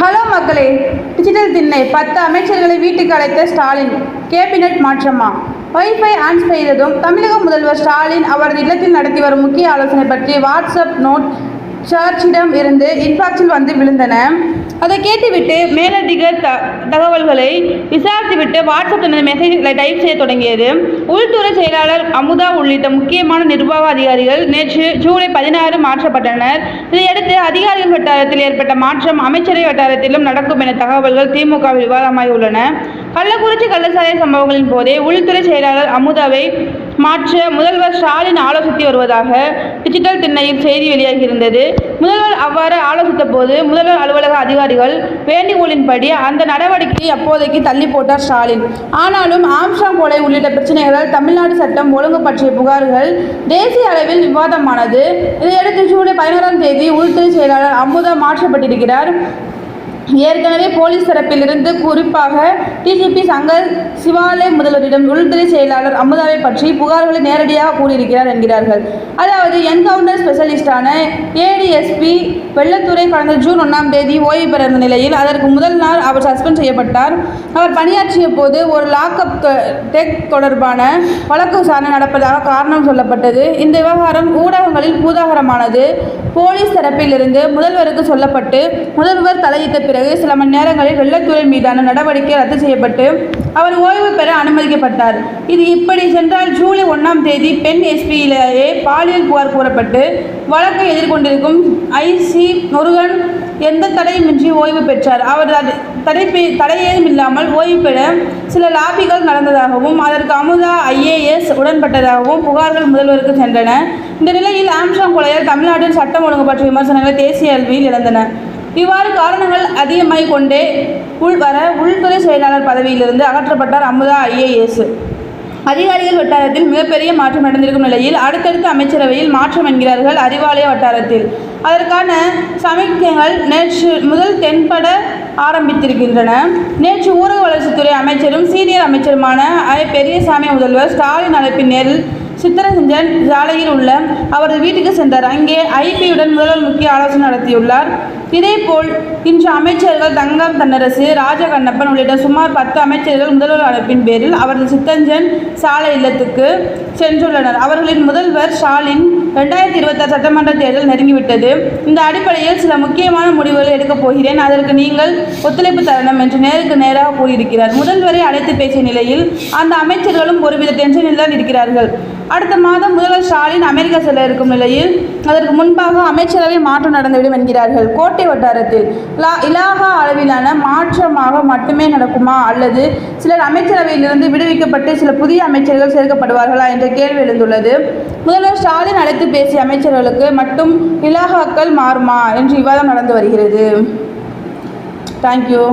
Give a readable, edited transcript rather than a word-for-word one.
Hello மக்களே, digital திண்ணை 10 அமைச்சர்களை வீட்டுக்கு அழைத்த ஸ்டாலின், கேபினெட் மாற்றமா? வைஃபை ஆன் செய்ததும் தமிழக முதல்வர் ஸ்டாலின் அவரது இல்லத்தில் நடத்தி வரும் முக்கிய ஆலோசனை பற்றி வாட்ஸ்அப் நோட் சர்ச்சிடம் இருந்து இன்பாக்ஸில் வந்து விழுந்தன. அதை கேட்டுவிட்டு மேலதிக தகவல்களை விசாரித்துவிட்டு வாட்ஸ்அப் தனது மெசேஜ்களை டைப் செய்ய தொடங்கியது. உள்துறை செயலாளர் அமுதா உள்ளிட்ட முக்கியமான நிர்வாக அதிகாரிகள் நேற்று ஜூலை 16 மாற்றப்பட்டனர். இதையடுத்து அதிகாரிகள் வட்டாரத்தில் ஏற்பட்ட மாற்றம் அமைச்சரவை வட்டாரத்திலும் நடக்கும் என தகவல்கள் திமுகவில் விவாதமாகி உள்ளன. கள்ளக்குறிச்சி கள்ளச்சாலை சம்பவங்களின் போதே உள்துறை செயலாளர் அமுதாவை மாற்ற முதல்வர் ஸ்டாலின் ஆலோசித்து வருவதாக டிஜிட்டல் திண்ணையில் செய்தி வெளியாகியிருந்தது. முதல்வர் அவ்வாறு ஆலோசித்த போது முதல்வர் அலுவலக அதிகாரிகள் வேண்டுகோளின்படி அந்த நடவடிக்கையை அப்போதைக்கு தள்ளி போட்டார் ஸ்டாலின். ஆனாலும் ஆம்ஸ்ட்ராங் கொலை உள்ளிட்ட பிரச்சனைகளால் தமிழ்நாடு சட்டம் ஒழுங்கு பற்றிய புகார்கள் தேசிய அளவில் விவாதமானது. இதையடுத்து ஜூலை 11ஆம் தேதி உள்துறை செயலாளர் அமுதா மாற்றப்பட்டிருக்கிறார். ஏற்கனவே போலீஸ் தரப்பில் இருந்து குறிப்பாக டிஜிபி சங்கர் சிவாலே முதல்வரிடம் உள்துறை செயலாளர் அமுதாவை பற்றி புகார்களை நேரடியாக கூறியிருக்கிறார் என்கிறார்கள். அதாவது என்கவுண்டர் ஸ்பெஷலிஸ்டான ஏடிஎஸ்பி வெள்ளத்துறை கடந்த ஜூன் 1ஆம் தேதி ஓய்வு பெறுந்த நிலையில் அதற்கு முதல் நாள் அவர் சஸ்பெண்ட் செய்யப்பட்டார். அவர் பணியாற்றிய போது ஒரு லாக்அப் டெக் தொடர்பான வழக்கு விசாரணை நடப்பதாக காரணம் சொல்லப்பட்டது. இந்த விவகாரம் ஊடகங்களில் பூதாகரமானது. போலீஸ் தரப்பில் இருந்து முதல்வருக்கு சொல்லப்பட்டு முதல்வர் தலையிட்ட பிறகு சில மணி நேரங்களில் வெள்ளத்துறை மீதான நடவடிக்கை ரத்து செய்யப்பட்டு அவர் ஓய்வு பெற அனுமதிக்கப்பட்டார். இது இப்படி சென்றால் ஜூலை 1ஆம் தேதி பெண் எஸ்பியிலேயே பாலியல் புகார் கூறப்பட்டு வழக்கை எதிர்கொண்டிருக்கும் ஐசி முருகன் எந்த தடையுமின்றி ஓய்வு பெற்றார். அவர் தடையேதும் இல்லாமல் ஓய்வு பெற சில லாபிகள் நடந்ததாகவும் அதற்கு அமுதா IAS உடன்பட்டதாகவும் புகார்கள் முதல்வருக்கு சென்றன. இந்த நிலையில் ஆம்ஸ்ட்ராங் கொலையால் தமிழ்நாட்டில் சட்டம் ஒழுங்கு பற்றிய விமர்சனங்கள் தேசிய அளவில் எழுந்தன. இவ்வாறு காரணங்கள் அதிகமாகிக் கொண்டே உள்துறை செயலாளர் பதவியிலிருந்து அகற்றப்பட்டார் அமுதா IAS. அதிகாரிகள் வட்டாரத்தில் மிகப்பெரிய மாற்றம் நடந்திருக்கும் நிலையில் அடுத்தடுத்த அமைச்சரவையில் மாற்றம் என்கிறார்கள் அறிவாலய வட்டாரத்தில். அதற்கான சமிக்கைகள் நேற்று முதல் தென்பட ஆரம்பித்திருக்கின்றன. நேற்று ஊரக வளர்ச்சித்துறை அமைச்சரும் சீனியர் அமைச்சருமான பெரியசாமி முதல்வர் ஸ்டாலின் அழைப்பின் நேரில் சித்தரஞ்சன் சாலையில் உள்ள அவரது வீட்டுக்கு சென்றார். அங்கே ஐபியுடன் முதல்வர் முக்கிய ஆலோசனை நடத்தியுள்ளார். இதேபோல் இன்று அமைச்சர்கள் தங்கம் தென்னரசு, ராஜகண்ணப்பன் உள்ளிட்ட சுமார் 10 அமைச்சர்கள் முதல்வர் அழைப்பின் பேரில் அவரது சித்தரஞ்சன் சாலை இல்லத்துக்கு சென்றுள்ளனர். அவர்களின் முதல்வர் ஸ்டாலின் 2026 சட்டமன்ற தேர்தல் நெருங்கிவிட்டது. இந்த அடிப்படையில் சில முக்கியமான முடிவுகளை எடுக்கப் போகிறேன். அதற்கு நீங்கள் ஒத்துழைப்பு தரணும் என்று நேருக்கு நேராக கூறியிருக்கிறார். முதல்வரை அழைத்து பேசிய நிலையில் அந்த அமைச்சர்களும் ஒருவித டென்ஷனில் தான் இருக்கிறார்கள். அடுத்த மாதம் முதல்வர் ஸ்டாலின் அமெரிக்கா செல்ல இருக்கும் நிலையில் அதற்கு முன்பாக அமைச்சரவை மாற்றம் நடந்துவிடும் என்கிறார்கள். கோட்டை வட்டாரத்தில் இலாகா அளவிலான மாற்றமாக மட்டுமே நடக்குமா அல்லது சிலர் அமைச்சரவையிலிருந்து விடுவிக்கப்பட்டு சில புதிய அமைச்சர்கள் சேர்க்கப்படுவார்களா என்ற கேள்வி எழுந்துள்ளது. முதல்வர் ஸ்டாலின் அழைத்து பேசிய அமைச்சர்களுக்கு மட்டும் இலாகாக்கள் மாறுமா என்று விவாதம் நடந்து வருகிறது. தேங்க்யூ.